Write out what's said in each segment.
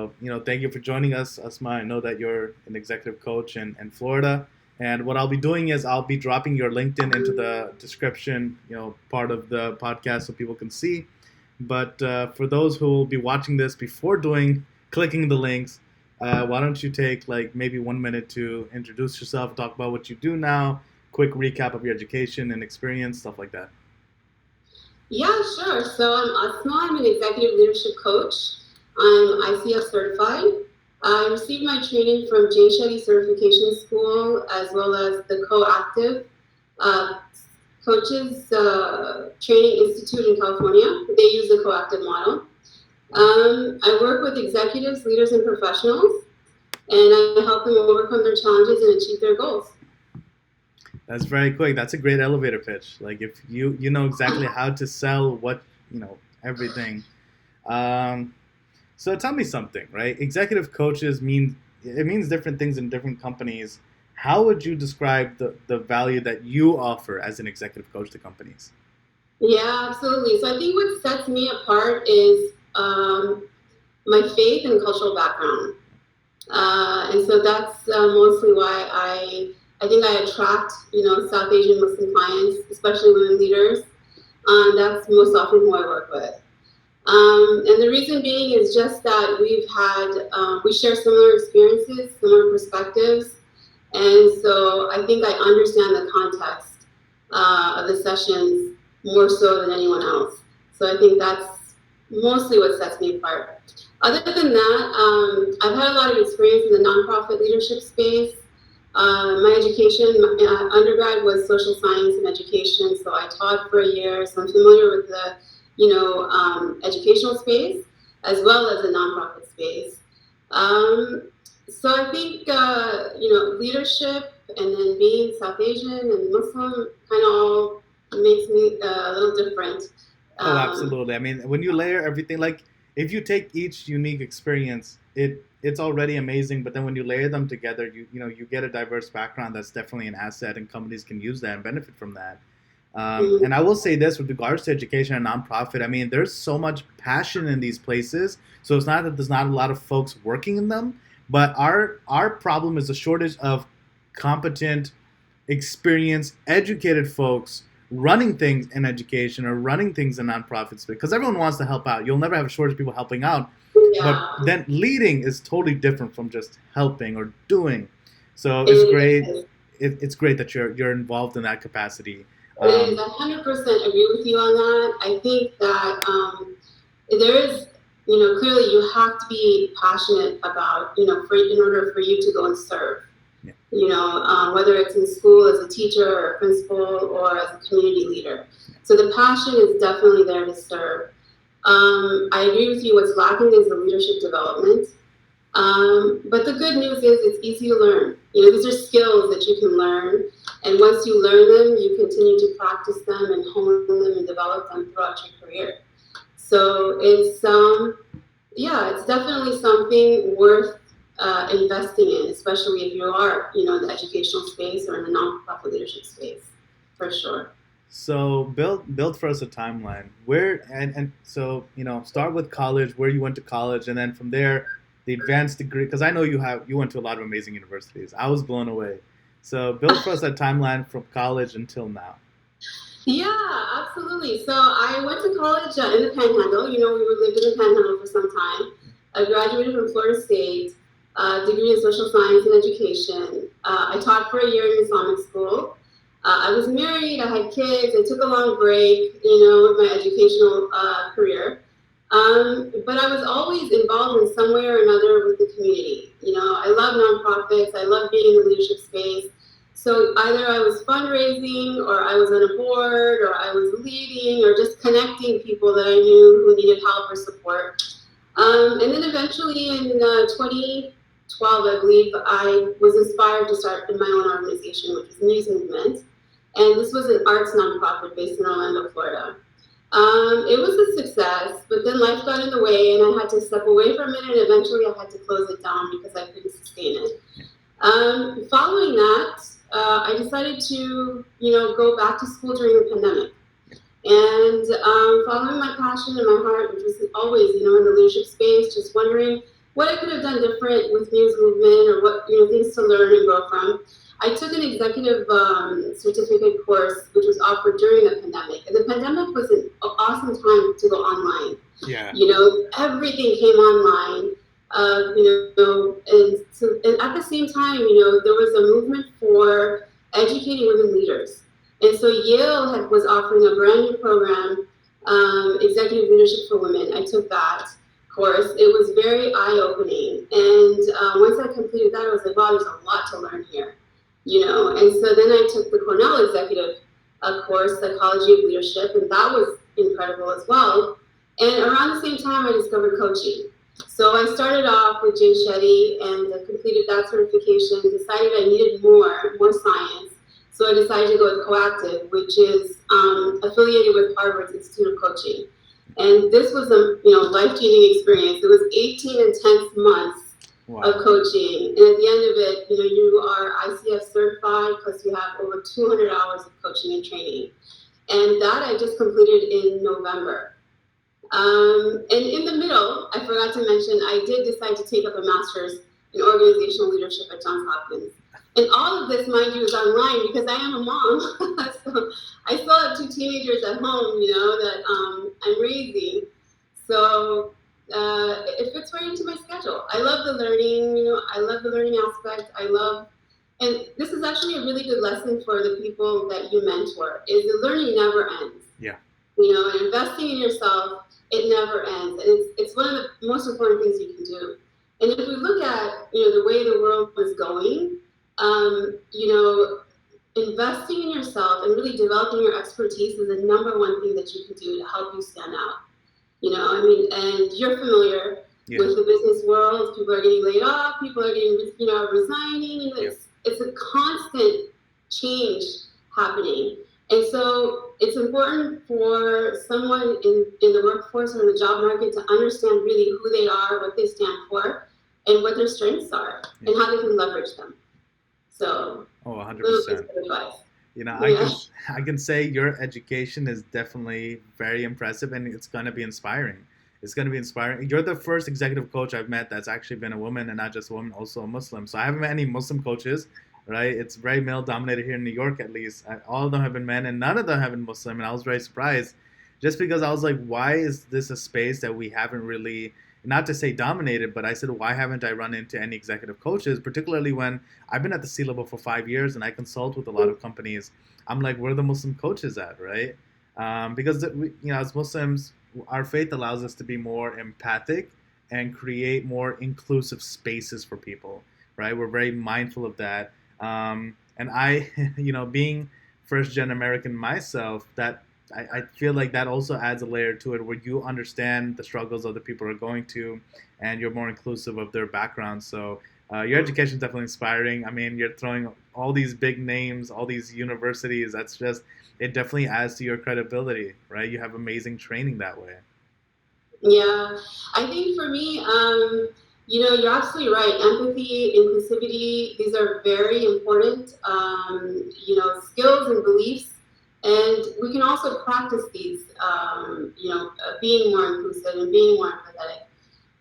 So, thank you for joining us, Asma. I know that you're an executive coach in Florida. And what I'll be doing is I'll be dropping your LinkedIn into the description, part of the podcast so people can see. But for those who will be watching this before clicking the links, why don't you take like maybe 1 minute to introduce yourself, talk about what you do now, quick recap of your education and experience, stuff like that. Yeah, sure. So I'm Asma. I'm an executive leadership coach. I'm ICF certified. I received my training from J. Shetty Certification School as well as the Coactive Coaches Training Institute in California. They use the Coactive model. I work with executives, leaders, and professionals, and I help them overcome their challenges and achieve their goals. That's very quick. That's a great elevator pitch. Like if you know exactly how to sell what, everything. So tell me something, right? Executive coaches means different things in different companies. How would you describe the value that you offer as an executive coach to companies? Yeah, absolutely. So I think what sets me apart is my faith and cultural background. And so that's mostly why I think I attract, South Asian Muslim clients, especially women leaders. That's most often who I work with. And the reason being is just that we share similar experiences, similar perspectives. And so I think I understand the context of the sessions more so than anyone else. So I think that's mostly what sets me apart. Other than that, I've had a lot of experience in the nonprofit leadership space. My education, my undergrad was social science and education, so I taught for a year, so I'm familiar with the educational space as well as the nonprofit space. So I think leadership and then being South Asian and Muslim kind of all makes me a little different. Oh, absolutely. I mean, when you layer everything, like if you take each unique experience, it's already amazing. But then when you layer them together, you get a diverse background. That's definitely an asset, and companies can use that and benefit from that. And I will say this with regards to education and nonprofit. I mean, there's so much passion in these places. So it's not that there's not a lot of folks working in them, but our problem is a shortage of competent, experienced, educated folks running things in education or running things in nonprofits, because everyone wants to help out. You'll never have a shortage of people helping out. Yeah. But then leading is totally different from just helping or doing. So it's great. It's great that you're involved in that capacity. I 100% agree with you on that. I think that there is, clearly you have to be passionate about, in order for you to go and serve. Yeah. Whether it's in school as a teacher or a principal or as a community leader. So the passion is definitely there to serve. I agree with you. What's lacking is the leadership development. But the good news is it's easy to learn. These are skills that you can learn. And once you learn them, you continue to practice them and hone them and develop them throughout your career. So it's definitely something worth investing in, especially if you are, in the educational space or in the nonprofit leadership space, for sure. So build for us a timeline where and so start with college, where you went to college, and then from there the advanced degree, because I know you went to a lot of amazing universities. I was blown away. So build for us a timeline from college until now. Yeah, absolutely. So I went to college in the Panhandle. We lived in the Panhandle for some time. I graduated from Florida State, degree in social science and education. I taught for a year in Islamic school. I was married, I had kids, I took a long break, with my educational career. But I was always involved in some way or another with the community. I love nonprofits, I love being in the leadership space. So either I was fundraising, or I was on a board, or I was leading, or just connecting people that I knew who needed help or support. And then eventually in 2012, I believe, I was inspired to start my own organization, which was Muse Movement. And this was an arts nonprofit based in Orlando, Florida. It was a success, but then life got in the way and I had to step away from it, and eventually I had to close it down because I couldn't sustain it. Following that, I decided to, go back to school during the pandemic. And following my passion and my heart, which was always, in the leadership space, just wondering what I could have done different with men's movement, or what, things to learn and grow from. I took an executive certificate course, which was offered during the pandemic. And the pandemic was an awesome time to go online. Yeah. Everything came online. And at the same time, there was a movement for educating women leaders. And so Yale was offering a brand new program, Executive Leadership for Women. I took that course. It was very eye-opening. And once I completed that, I was like, wow, there's a lot to learn here. And so then I took the Cornell Executive course, Psychology of Leadership, and that was incredible as well. And around the same time, I discovered coaching. So I started off with Jane Shetty and completed that certification, decided I needed more science. So I decided to go with Coactive, which is affiliated with Harvard's Institute of Coaching. And this was a life-changing experience. It was 18 intense months of coaching. And at the end of it, you are ICF certified, plus you have over 200 hours of coaching and training. And that I just completed in November. And in the middle, I forgot to mention, I did decide to take up a master's in organizational leadership at Johns Hopkins. And all of this, mind you, is online because I am a mom. So I still have 2 teenagers at home, that I'm raising. So it fits right into my schedule. I love the learning, I love the learning aspect. And this is actually a really good lesson for the people that you mentor, is the learning never ends. Yeah. And investing in yourself, it never ends. And it's one of the most important things you can do. And if we look at, the way the world is going, investing in yourself and really developing your expertise is the number one thing that you can do to help you stand out. And you're familiar with the business world. People are getting laid off. People are getting, resigning. It's a constant change happening. And so it's important for someone in the workforce or in the job market to understand really who they are, what they stand for, and what their strengths are, and how they can leverage them. So, 100%. I can say your education is definitely very impressive, and it's going to be inspiring. It's going to be inspiring. You're the first executive coach I've met that's actually been a woman, and not just a woman, also a Muslim. So I haven't met any Muslim coaches, right? It's very male-dominated here in New York, at least. All of them have been men, and none of them have been Muslim, and I was very surprised, just because I was like, why is this a space that we haven't really, not to say dominated, but I said, why haven't I run into any executive coaches, particularly when I've been at the C-level for 5 years and I consult with a lot of companies. I'm like, where are the Muslim coaches at, right? Because as Muslims, our faith allows us to be more empathic and create more inclusive spaces for people, right? We're very mindful of that. And I, being first-gen American myself, that I feel like that also adds a layer to it, where you understand the struggles other people are going to, and you're more inclusive of their background. So your education is definitely inspiring. I mean, you're throwing all these big names, all these universities. It definitely adds to your credibility, right? You have amazing training that way. Yeah, I think for me, you're absolutely right. Empathy, inclusivity, these are very important, skills and beliefs. And we can also practice these, being more inclusive and being more empathetic.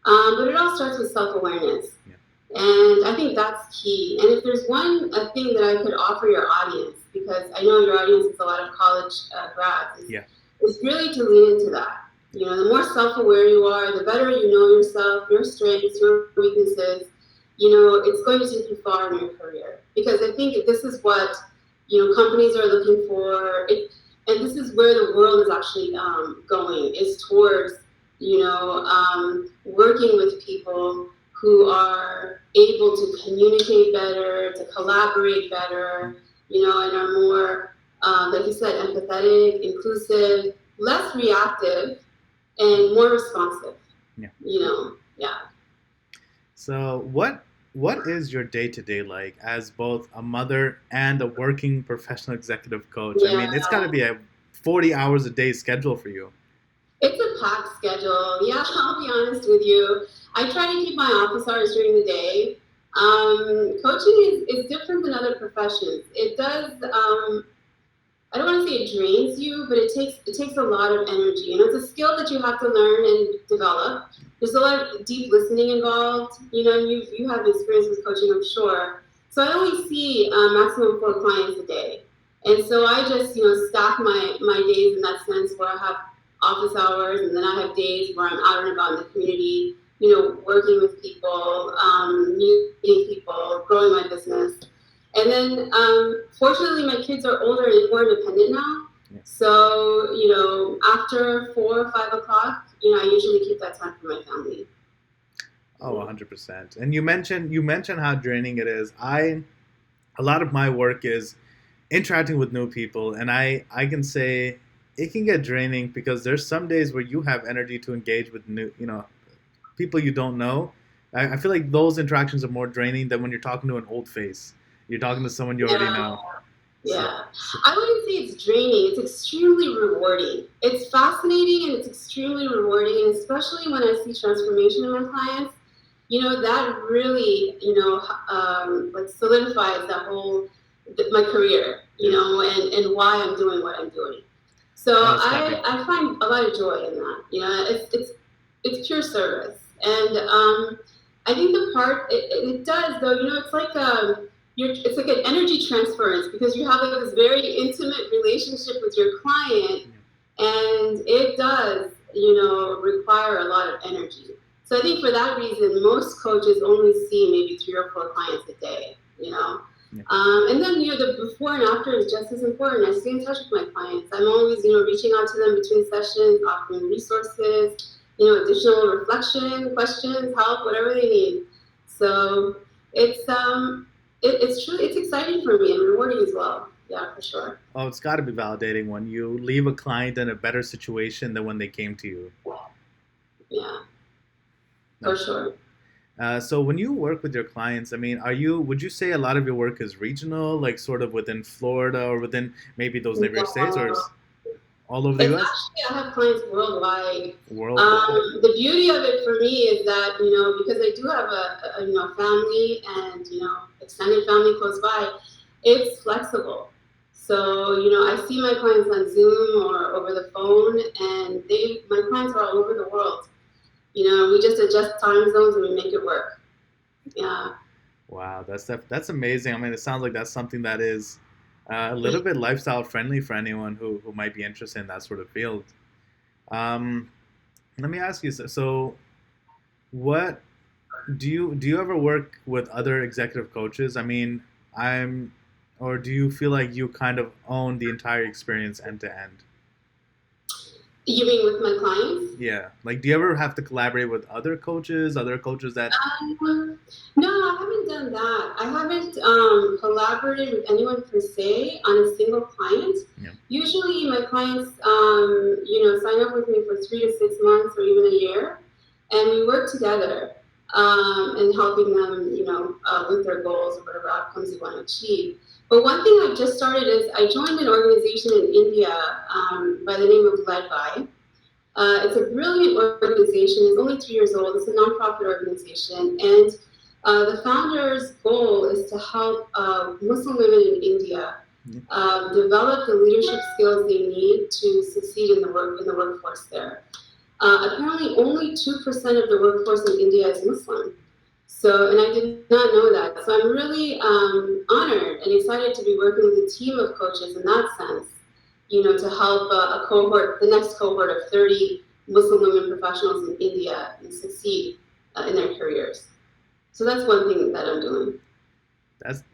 But it all starts with self-awareness. Yeah. And I think that's key. And if there's one thing that I could offer your audience, because I know your audience is a lot of college grads, is really to lean into that. The more self-aware you are, the better you know yourself, your strengths, your weaknesses, it's going to take you far in your career. Because I think this is what companies are looking for, and this is where the world is actually going, is towards, working with people who are able to communicate better, to collaborate better, and are more, like you said, empathetic, inclusive, less reactive, and more responsive. Yeah. So what is your day-to-day like as both a mother and a working professional executive coach? Yeah. I mean, it's got to be a 40 hours a day schedule for you. It's a packed schedule. Yeah, I'll be honest with you. I try to keep my office hours during the day. Coaching is different than other professions. It does, I don't want to say it drains you, but it takes a lot of energy. It's a skill that you have to learn and develop. there's a lot of deep listening involved. And you have experience with coaching, I'm sure. So I only see maximum 4 clients a day. And so I just, stack my days in that sense where I have office hours, and then I have days where I'm out and about in the community, working with people, meeting people, growing my business. And then, fortunately, my kids are older and more independent now. Yeah. So, after 4 or 5 o'clock, I usually keep that time for my family. Oh, 100%. And you mentioned how draining it is. A lot of my work is interacting with new people, and I can say it can get draining because there's some days where you have energy to engage with new, people you don't know. I feel like those interactions are more draining than when you're talking to an old face. You're talking to someone you already know. Yeah. I wouldn't say it's draining. It's extremely rewarding. It's fascinating and it's extremely rewarding. And especially when I see transformation in my clients, that really, like solidifies that whole, my career, and why I'm doing what I'm doing. So I find a lot of joy in that. It's pure service. And I think the part, it does though, it's like it's like an energy transference because you have this very intimate relationship with your client, and it does, require a lot of energy. So I think for that reason, most coaches only see maybe 3 or 4 clients a day, And then, the before and after is just as important. I stay in touch with my clients. I'm always, reaching out to them between sessions, offering resources, additional reflection, questions, help, whatever they need. So it's it's exciting for me and rewarding as well. Yeah, for sure. Oh, it's got to be validating when you leave a client in a better situation than when they came to you. Yeah, for sure. So when you work with your clients, I mean, would you say a lot of your work is regional, like sort of within Florida or within maybe those neighboring states, or all over the U.S.? Actually, I have clients worldwide. The beauty of it for me is that, because I do have a family and, extended family close by, it's flexible. So, I see my clients on Zoom or over the phone, and my clients are all over the world. We just adjust time zones and we make it work. Yeah. Wow, that's amazing. I mean, it sounds like that's something that is a little bit lifestyle friendly for anyone who might be interested in that sort of field. Let me ask you, so what do you ever work with other executive coaches? I mean, or do you feel like you kind of own the entire experience end to end? You mean with my clients? Yeah. Like, do you ever have to collaborate with other coaches that... No, I haven't done that. I haven't collaborated with anyone per se on a single client. Yeah. Usually my clients, sign up with me for 3 to 6 months or even a year, and we work together in helping them, with their goals or whatever outcomes they want to achieve. But one thing I've just started is I joined an organization in India by the name of Led By. It's a brilliant organization. It's only 3 years old. It's a nonprofit organization. And the founder's goal is to help Muslim women in India develop the leadership skills they need to succeed in the workforce there. Apparently, only 2% of the workforce in India is Muslim. So, and I did not know that. So I'm really honored and excited to be working with a team of coaches in that sense, to help the next cohort of 30 Muslim women professionals in India and succeed in their careers. So that's one thing that I'm doing.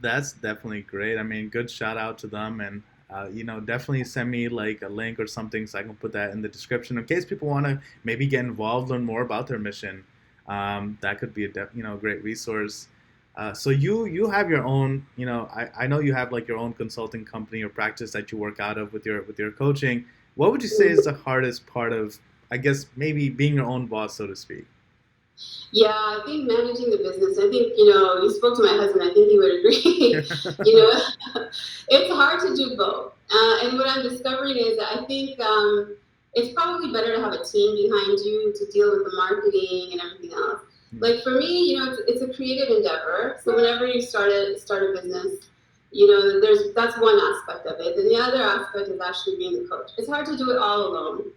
That's definitely great. I mean, good shout out to them, and definitely send me like a link or something so I can put that in the description in case people want to maybe get involved, learn more about their mission. That could be a great resource. So you have your own, I know you have like your own consulting company or practice that you work out of with your coaching. What would you say is the hardest part of, I guess, maybe being your own boss, so to speak? Yeah, I think managing the business, I think, you spoke to my husband, I think he would agree. It's hard to do both. And what I'm discovering is that I think it's probably better to have a team behind you to deal with the marketing and everything else. Like for me, it's a creative endeavor. So whenever you start a business, that's one aspect of it. And the other aspect is actually being the coach. It's hard to do it all alone.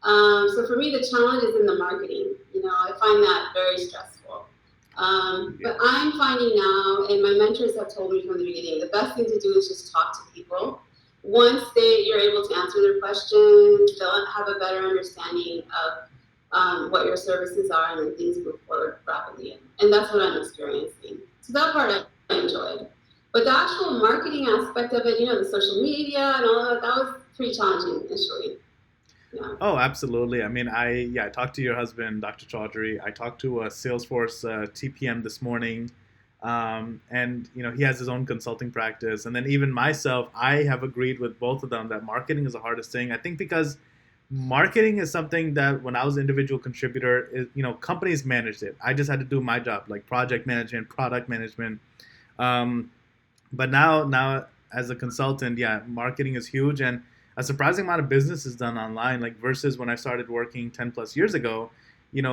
So for me, the challenge is in the marketing. I find that very stressful. But I'm finding now, and my mentors have told me from the beginning, the best thing to do is just talk to people. Once you're able to answer their questions, they'll have a better understanding of what your services are, and then things move forward rapidly. And that's what I'm experiencing. So that part I enjoyed. But the actual marketing aspect of it, the social media and all that was pretty challenging initially. Yeah. Oh, absolutely. I mean, I talked to your husband, Dr. Chaudhry. I talked to a Salesforce TPM this morning, and he has his own consulting practice. And then even myself, I have agreed with both of them that marketing is the hardest thing. I think because marketing is something that when I was an individual contributor, companies managed it. I just had to do my job, like project management, product management. But now as a consultant, yeah, marketing is huge, and a surprising amount of business is done online. Like versus when I started working 10 plus years ago, it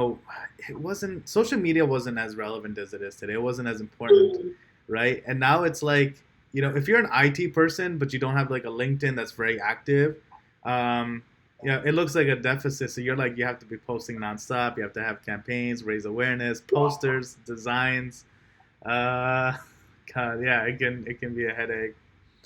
wasn't social media wasn't as relevant as it is today. It wasn't as important, right? And now it's like if you're an IT person but you don't have like a LinkedIn that's very active, it looks like a deficit. So you have to be posting nonstop. You have to have campaigns, raise awareness, posters, designs. God, yeah, it can be a headache.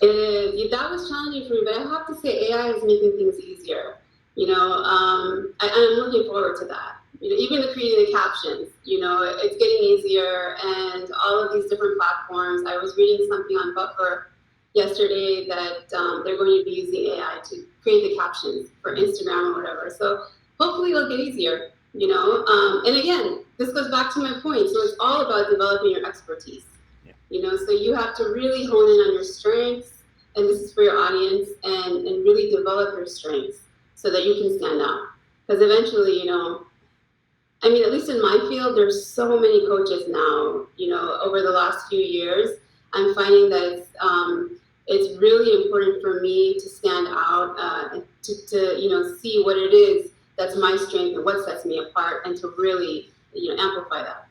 That was challenging for me, but I have to say AI is making things easier. I'm looking forward to that. Even creating the captions, it's getting easier, and all of these different platforms. I was reading something on Buffer yesterday that they're going to be using AI to create the captions for Instagram or whatever. So hopefully it'll get easier. And again, this goes back to my point. So it's all about developing your expertise. So you have to really hone in on your strengths, and this is for your audience, and really develop your strengths so that you can stand out. Because eventually, at least in my field, there's so many coaches now, over the last few years, I'm finding that it's really important for me to stand out, to see what it is that's my strength and what sets me apart, and to really, amplify that.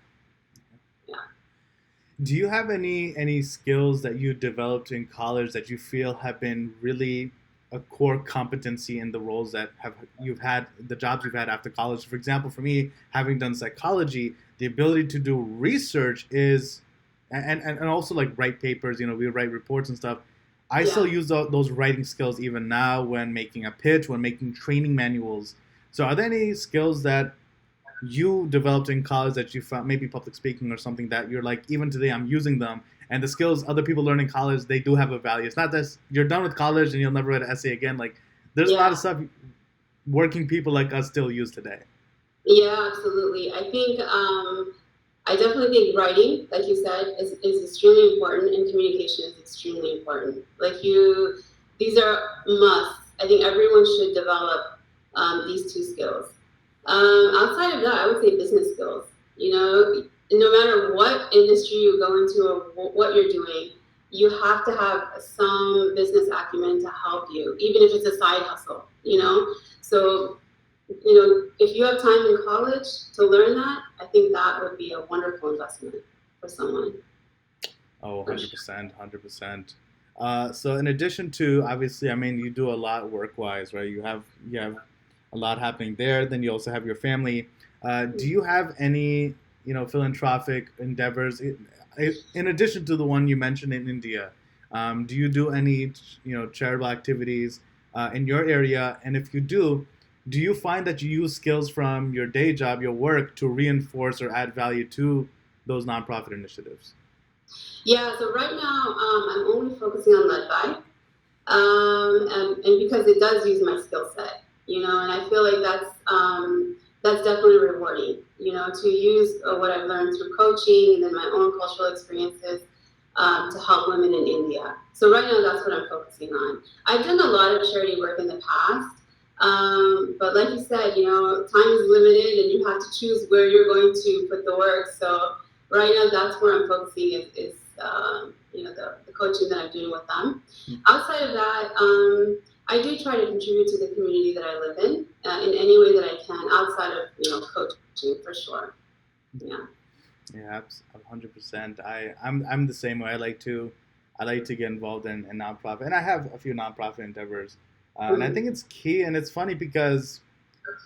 Do you have any skills that you developed in college that you feel have been really a core competency in the roles that you've had, the jobs you've had after college? For example, for me, having done psychology, the ability to do research is, and also like write papers, we write reports and stuff. I still use those writing skills even now when making a pitch, when making training manuals. So are there any skills that you developed in college that you found, maybe public speaking or something, that you're like, even today I'm using them, and the skills other people learn in college, they do have a value? It's not that you're done with college and you'll never write an essay again. Like there's a lot of stuff working people like us still use today. Yeah, absolutely. I think I definitely think writing, like you said, is extremely important, and communication is extremely important. These are musts. I think everyone should develop these two skills. Outside of that, I would say business skills. No matter what industry you go into or what you're doing, you have to have some business acumen to help you, even if it's a side hustle. So if you have time in college to learn that, I think that would be a wonderful investment for someone. Oh, 100%, 100%. So in addition to, obviously, you do a lot work-wise, right? You have a lot happening there. Then you also have your family. Do you have any, philanthropic endeavors in addition to the one you mentioned in India? Do you do any, charitable activities in your area? And if you do you find that you use skills from your day job, your work, to reinforce or add value to those nonprofit initiatives? Yeah. So right now, I'm only focusing on Led By, and because it does use my skill set. And I feel like that's definitely rewarding, to use what I've learned through coaching and then my own cultural experiences to help women in India. So right now, that's what I'm focusing on. I've done a lot of charity work in the past, but like you said, time is limited, and you have to choose where you're going to put the work. So right now, that's where I'm focusing is the coaching that I'm doing with them. Outside of that, I do try to contribute to the community that I live in any way that I can, outside of coaching, for sure. Yeah. Yeah, 100%. I'm the same way. I like to get involved in nonprofit, and I have a few nonprofit endeavors, and I think it's key. And it's funny because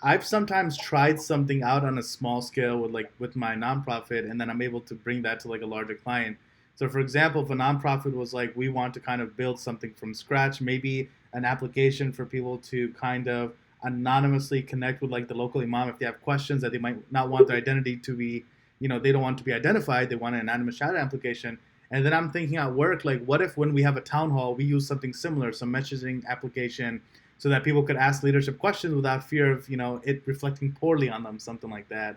I've sometimes tried something out on a small scale with my nonprofit, and then I'm able to bring that to like a larger client. So, for example, if a nonprofit was like, we want to kind of build something from scratch, maybe an application for people to kind of anonymously connect with like the local imam if they have questions that they might not want their identity to be, they don't want to be identified. They want an anonymous shadow application. And then I'm thinking at work, like, what if when we have a town hall, we use something similar, some messaging application, so that people could ask leadership questions without fear of, it reflecting poorly on them, something like that.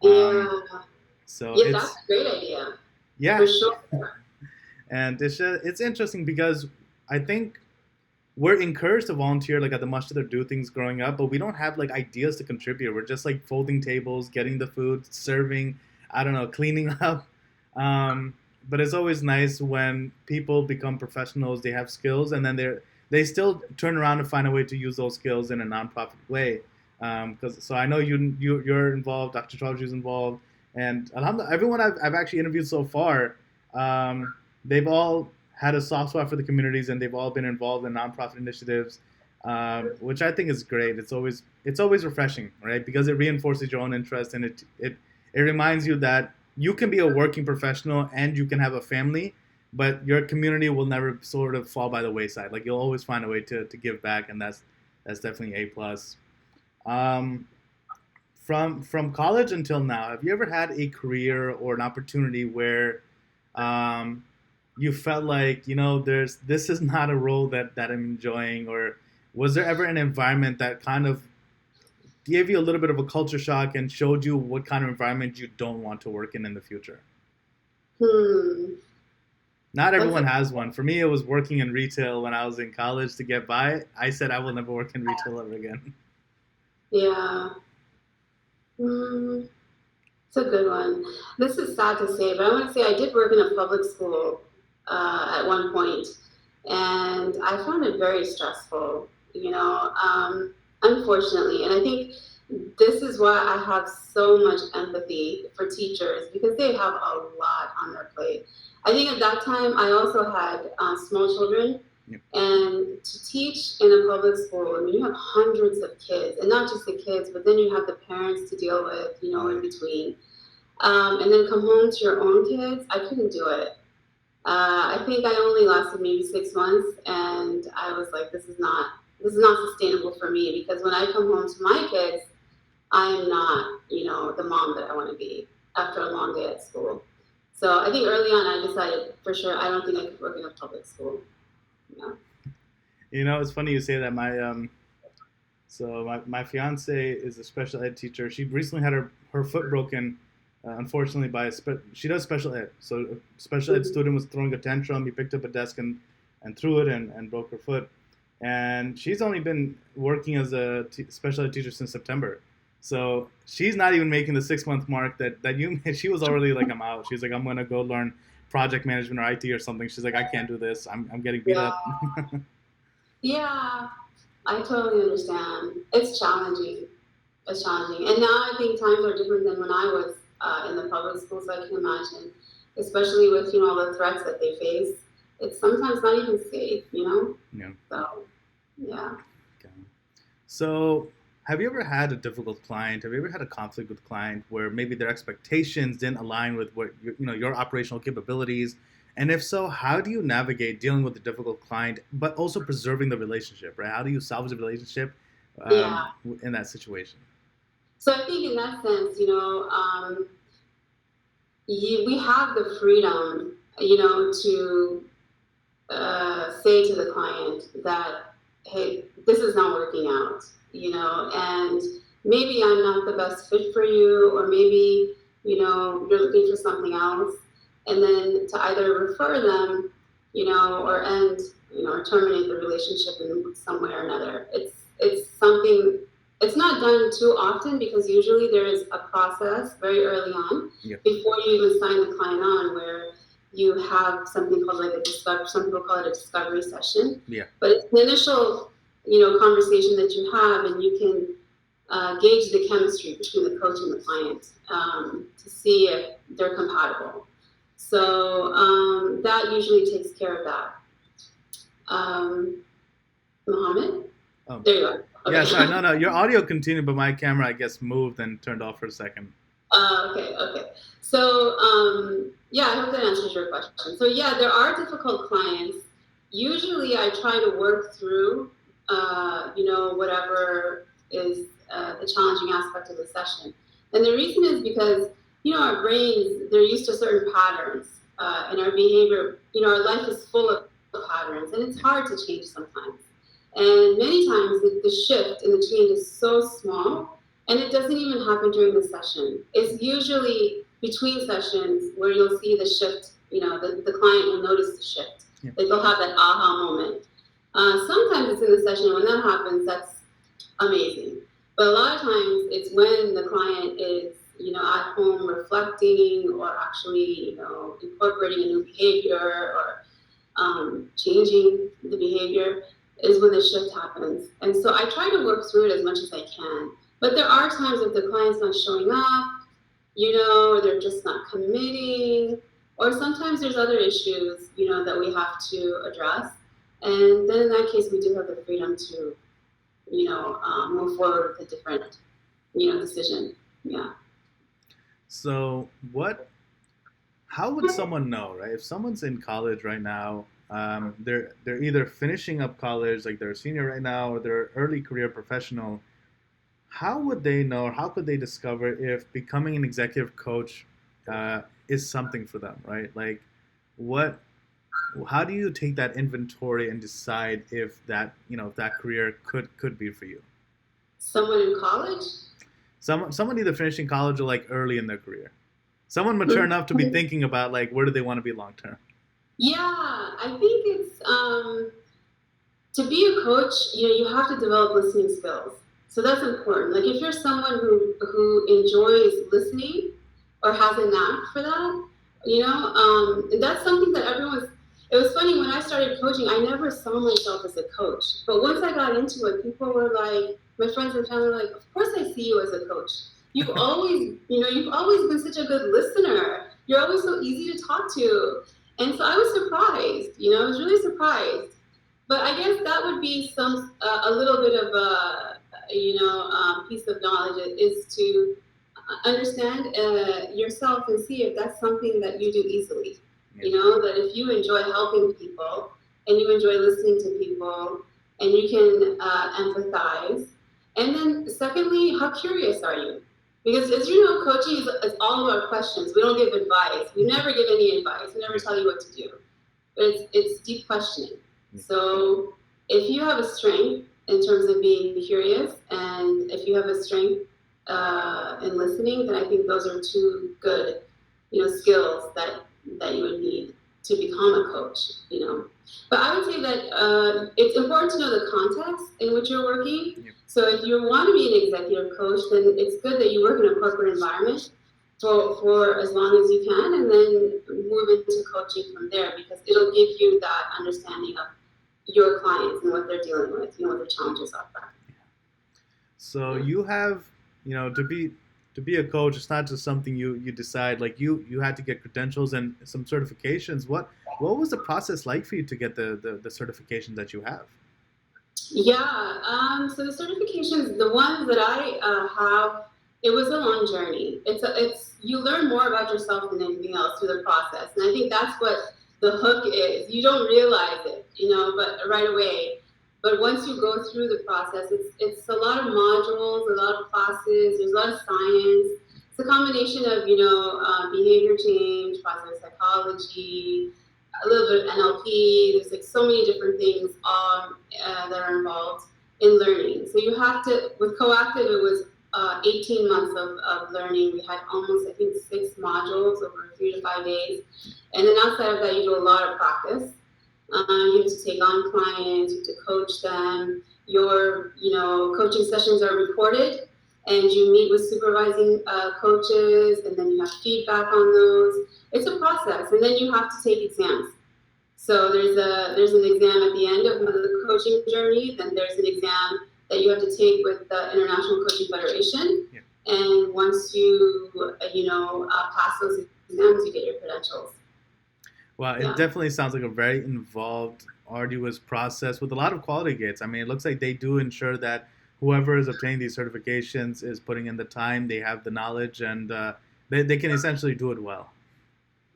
Yeah. So Yeah, that's a great idea. yeah, For sure. and it's interesting because I think we're encouraged to volunteer like at the masjid or do things growing up, but we don't have like ideas to contribute. We're just like folding tables, getting the food, serving, I don't know, cleaning up. But it's always nice when people become professionals, they have skills, and then they still turn around and find a way to use those skills in a nonprofit way. So I know you're involved, Dr. Chaudhry's involved, and alhamdulillah, everyone I've actually interviewed so far, they've all had a soft spot for the communities, and they've all been involved in nonprofit initiatives, which I think is great. It's always refreshing, right? Because it reinforces your own interest, and it reminds you that you can be a working professional and you can have a family, but your community will never sort of fall by the wayside. Like you'll always find a way to give back, and that's definitely A plus. From college until now, have you ever had a career or an opportunity where you felt like this is not a role that I'm enjoying, or was there ever an environment that kind of gave you a little bit of a culture shock and showed you what kind of environment you don't want to work in the future? Not everyone has one. For me, it was working in retail when I was in college to get by. I said I will never work in retail ever again. Yeah. It's a good one. This is sad to say, but I want to say I did work in a public school at one point, and I found it very stressful, unfortunately. And I think this is why I have so much empathy for teachers, because they have a lot on their plate. I think at that time I also had small children. Yep. And to teach in a public school, I mean, you have hundreds of kids, and not just the kids, but then you have the parents to deal with, in between. And then come home to your own kids. I couldn't do it. I think I only lasted maybe 6 months, and I was like, this is not sustainable for me, because when I come home to my kids, I am not, the mom that I want to be after a long day at school. So I think early on I decided for sure I don't think I could work in a public school. Yeah. It's funny you say that. My fiance is a special ed teacher. She recently had her foot broken, unfortunately, she does special ed. So a special ed student was throwing a tantrum. He picked up a desk and threw it and broke her foot. And she's only been working as a special ed teacher since September. So she's not even making the 6-month mark that you made. She was already like, I'm out. She's like, I'm going to go learn project management or IT or something. She's like, I can't do this. I'm getting beat up. Yeah, I totally understand. It's challenging. And now I think times are different than when I was in the public school, so I can imagine, especially with, all the threats that they face. It's sometimes not even safe, Yeah. So, yeah. Okay. So, have you ever had a difficult client? Have you ever had a conflict with a client where maybe their expectations didn't align with what your operational capabilities? And if so, how do you navigate dealing with a difficult client, but also preserving the relationship, right? How do you salvage the relationship in that situation? So I think in that sense, we have the freedom, to say to the client that, hey, this is not working out, and maybe I'm not the best fit for you, or maybe, you're looking for something else. And then to either refer them, or end, or terminate the relationship in some way or another. It's something, it's not done too often, because usually there is a process very early on. Yep. Before you even sign the client on, where you have something called like some people call it a discovery session. Yeah. But it's the initial, conversation that you have, and you can gauge the chemistry between the coach and the client to see if they're compatible. So that usually takes care of that. Mohammed? Oh. There you are. Yeah, Okay. sorry. No, your audio continued, but my camera, I guess, moved and turned off for a second. Okay. So, yeah, I hope that answers your question. So, yeah, there are difficult clients. Usually, I try to work through, whatever is the challenging aspect of the session. And the reason is because, our brains, they're used to certain patterns, and our behavior, our life is full of patterns, and it's hard to change sometimes. And many times, the shift and the change is so small, and it doesn't even happen during the session. It's usually between sessions where you'll see the shift, the client will notice the shift. Yeah. Like they'll have that aha moment. Sometimes it's in the session, when that happens, that's amazing. But a lot of times it's when the client is, at home reflecting or actually, incorporating a new behavior or changing the behavior is when the shift happens. And so I try to work through it as much as I can. But there are times if the client's not showing up, or they're just not committing, or sometimes there's other issues, that we have to address. And then in that case, we do have the freedom to, move forward with a different, decision. Yeah. So how would someone know, right? If someone's in college right now, they're either finishing up college, like they're a senior right now, or they're early career professional. How would they know, or how could they discover if becoming an executive coach is something for them, right? Like, how do you take that inventory and decide if that, if that career could be for you? Someone in college? Someone either finishing college or like early in their career. Someone mature enough to be thinking about like, where do they want to be long term? Yeah, I think it's to be a coach, you have to develop listening skills. So that's important. Like if you're someone who enjoys listening or has a knack for that, and that's something that it was funny when I started coaching, I never saw myself as a coach. But once I got into it, people were like, my friends and family were like, of course I see you as a coach. You've always been such a good listener. You're always so easy to talk to. And so I was surprised, I was really surprised. But I guess that would be a little bit of a, piece of knowledge is to understand yourself and see if that's something that you do easily. That if you enjoy helping people and you enjoy listening to people and you can empathize. And then secondly, how curious are you? Because as you know, coaching is all about questions. We don't give advice. We never give any advice. We never tell you what to do. But it's deep questioning. So if you have a strength in terms of being curious, and if you have a strength in listening, then I think those are two good, skills that you would need to become a coach, But I would say that it's important to know the context in which you're working. Yep. So if you want to be an executive coach, then it's good that you work in a corporate environment for as long as you can, and then move into coaching from there, because it'll give you that understanding of your clients and what they're dealing with, what their challenges are. So you have, to be a coach, it's not just something you decide. Like you had to get credentials and some certifications. What was the process like for you to get the certifications that you have? Yeah, so the certifications, the ones that I have, it was a long journey. It's you learn more about yourself than anything else through the process, and I think that's what the hook is. You don't realize it, but right away. But once you go through the process, it's a lot of modules, a lot of classes. There's a lot of science. It's a combination of behavior change, positive psychology, a little bit of NLP. There's like so many different things that are involved in learning. So you have to, with Coactive, it was 18 months of learning. We had almost, I think, 6 modules over 3 to 5 days. And then outside of that, you do a lot of practice. You have to take on clients, you have to coach them. Your, coaching sessions are recorded, and you meet with supervising coaches, and then you have feedback on those. It's a process, and then you have to take exams. So there's an exam at the end of the coaching journey. Then there's an exam that you have to take with the International Coaching Federation. Yeah. And once you pass those exams, you get your credentials. Well, it definitely sounds like a very involved, arduous process with a lot of quality gates. I mean, it looks like they do ensure that whoever is obtaining these certifications is putting in the time, they have the knowledge, and they can essentially do it well.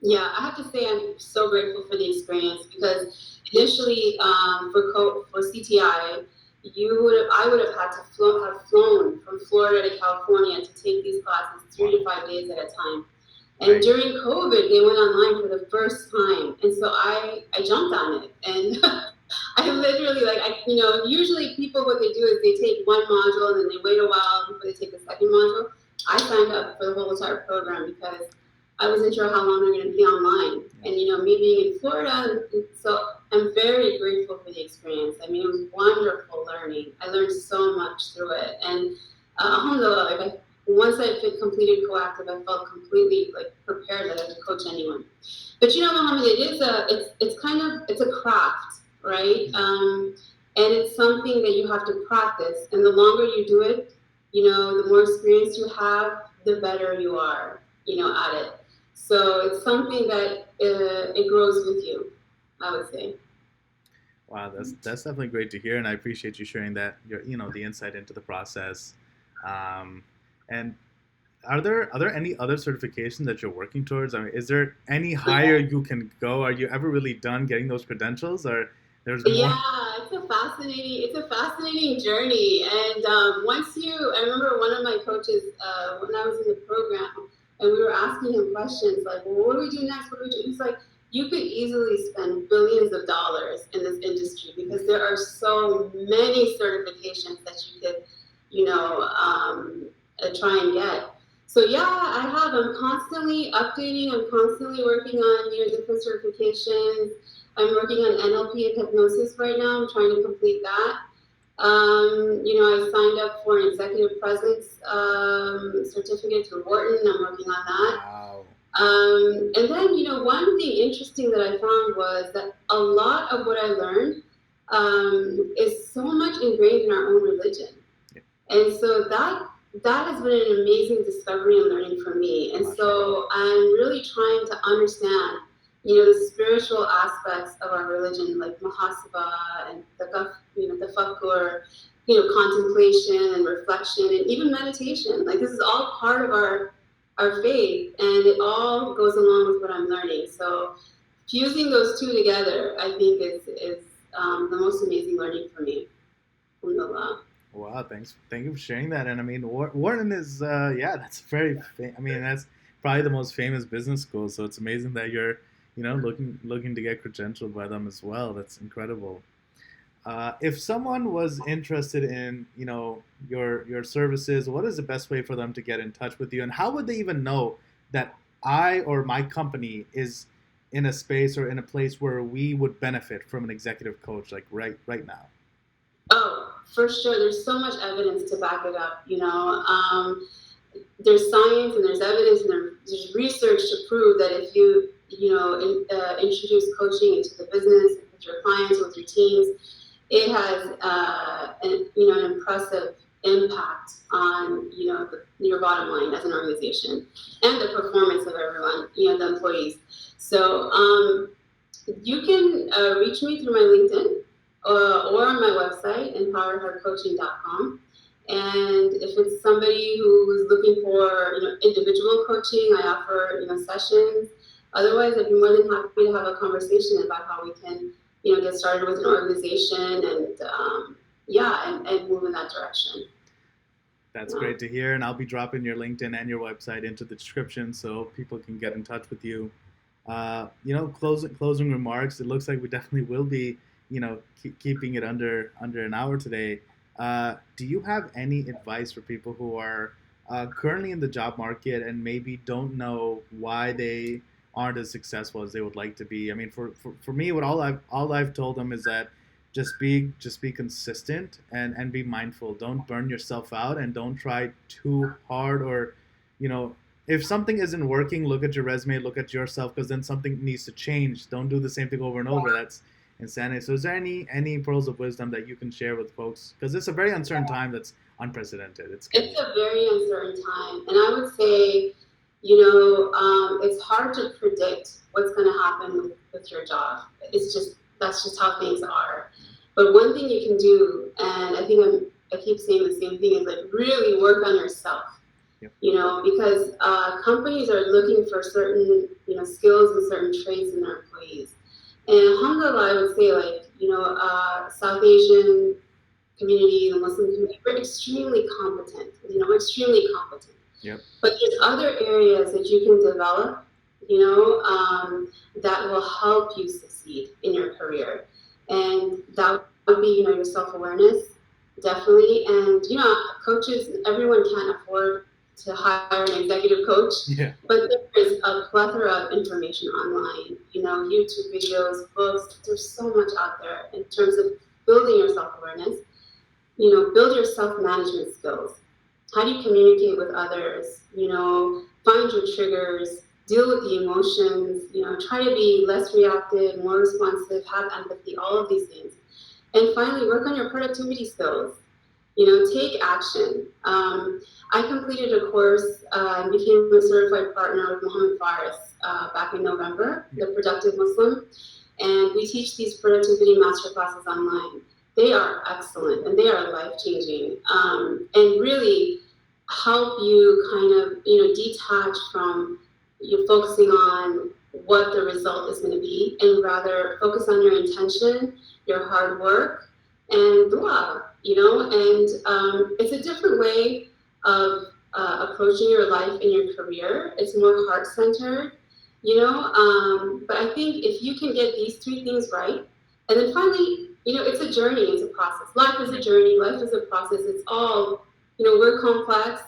Yeah, I have to say I'm so grateful for the experience because initially for CTI, I would have had to have flown from Florida to California to take these classes 3 to 5 days at a time. And Right. during COVID, they went online for the first time, and so I jumped on it, and I literally usually people what they do is they take one module and then they wait a while before they take the second module. I signed up for the whole entire program because I wasn't sure how long they're going to be online, and me being in Florida, so I'm very grateful for the experience. I mean, it was wonderful learning. I learned so much through it, and alhamdulillah, once I completed coactive, I felt completely prepared that I could coach anyone. But Mohammed, it's a craft, right? And it's something that you have to practice, and the longer you do it, the more experience you have, the better you are, at it. So it's something that it grows with you, I would say. Wow, that's definitely great to hear, and I appreciate you sharing that, the insight into the process. And are there any other certifications that you're working towards? I mean, is there any higher you can go? Are you ever really done getting those credentials, or there's more? Yeah, it's a fascinating journey. And I remember one of my coaches when I was in the program, and we were asking him questions like, well, what do we do next? What do we do? He's like, you could easily spend billions of dollars in this industry because there are so many certifications that you could, try and get. So yeah, I'm constantly updating. I'm constantly working on different certifications. I'm working on NLP and hypnosis right now. I'm trying to complete that. I signed up for an executive presence certificate through Wharton. I'm working on that. Wow. And then, one thing interesting that I found was that a lot of what I learned is so much ingrained in our own religion. Yeah. And so that has been an amazing discovery and learning for me. And so I'm really trying to understand the spiritual aspects of our religion, like muhasabah and the tafakkur, contemplation and reflection, and even meditation. Like this is all part of our faith, and it all goes along with what I'm learning. So fusing those two together, I think is the most amazing learning for me. Alhamdulillah. Wow, thank you for sharing that. And I mean, Wharton is that's that's probably the most famous business school. So it's amazing that you're looking to get credentialed by them as well. That's incredible. If someone was interested in, your services, what is the best way for them to get in touch with you? And how would they even know that I or my company is in a space or in a place where we would benefit from an executive coach, like right now? Oh, for sure. There's so much evidence to back it up, There's science and there's evidence and there's research to prove that if you introduce coaching into the business with your clients, with your teams, it has an impressive impact on your bottom line as an organization and the performance of everyone, the employees. So you can reach me through my LinkedIn or on my website, empoweredheartcoaching.com. And if it's somebody who's looking for individual coaching, I offer sessions. Otherwise, I'd be more than happy to have a conversation about how we can get started with an organization and move in that direction. That's great to hear, and I'll be dropping your LinkedIn and your website into the description so people can get in touch with you. Closing remarks. It looks like we definitely will be keeping it under an hour today. Do you have any advice for people who are currently in the job market and maybe don't know why they aren't as successful as they would like to be? I mean, for me, what all I've told them is that just be consistent and be mindful. Don't burn yourself out and don't try too hard, or if something isn't working, look at your resume, look at yourself, because then something needs to change. Don't do the same thing over and over. That's insanity. So is there any pearls of wisdom that you can share with folks? Because it's a very uncertain time that's unprecedented. It's a very uncertain time. And I would say, it's hard to predict what's going to happen with your job. That's just how things are. But one thing you can do, and I think I keep saying the same thing, is like really work on yourself. Yep. You know, because companies are looking for certain, you know, skills and certain traits in their employees. And alhamdulillah, I would say, like, you know, South Asian community, the Muslim community, we're extremely competent, you know, extremely competent. Yep. But there's other areas that you can develop, you know, that will help you succeed in your career. And that would be, you know, your self-awareness, definitely. And, you know, coaches, everyone can't afford to hire an executive coach, Yeah. but there is a plethora of information online, you know, YouTube videos, books. There's so much out there in terms of building your self-awareness. You know, build your self-management skills. How do you communicate with others? You know, find your triggers, deal with the emotions, you know, try to be less reactive, more responsive, have empathy, all of these things. And finally, work on your productivity skills. You know, take action. I completed a course and became a certified partner with Mohammed Faris back in November, the Productive Muslim. And we teach these productivity masterclasses online. They are excellent and they are life-changing, and really help you kind of, you know, detach from you focusing on what the result is going to be, and rather focus on your intention, your hard work, and dua, you know. And it's a different way of approaching your life and your career. It's more heart-centered, you know. But I think if you can get these three things right, and then finally, you know, it's a journey, it's a process. Life is a journey, life is a process. It's all, you know, we're complex,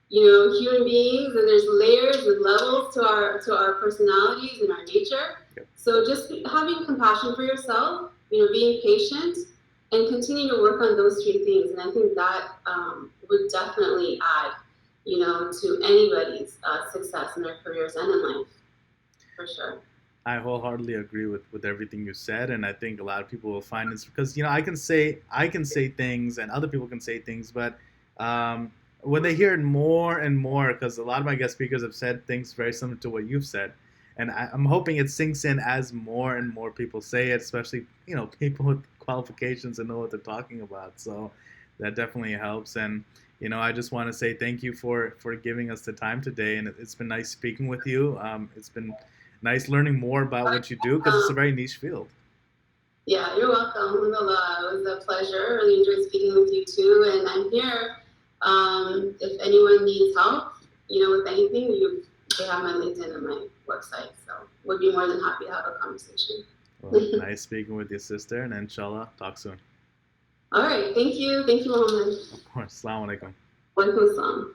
you know, human beings, and there's layers and levels to our personalities and our nature. Yep. So just having compassion for yourself, you know, being patient, and continuing to work on those three things. And I think that would definitely add, you know, to anybody's success in their careers and in life, for sure. I wholeheartedly agree with everything you said, and I think a lot of people will find this because, you know, I can say things and other people can say things, but when they hear it more and more, because a lot of my guest speakers have said things very similar to what you've said, and I'm hoping it sinks in as more and more people say it, especially, you know, people with qualifications and know what they're talking about. So that definitely helps. And, you know, I just want to say thank you for giving us the time today, and it's been nice speaking with you. It's been nice learning more about what you do, because it's a very niche field. Yeah, you're welcome. It was a pleasure. I really enjoyed speaking with you too. And I'm here. If anyone needs help, you know, with anything, they have my LinkedIn and my website. So would be more than happy to have a conversation. Well, nice speaking with your sister, and inshallah, talk soon. All right. Thank you. Thank you, Mohammed. Of course. Assalamu alaikum. Walaikum assalam.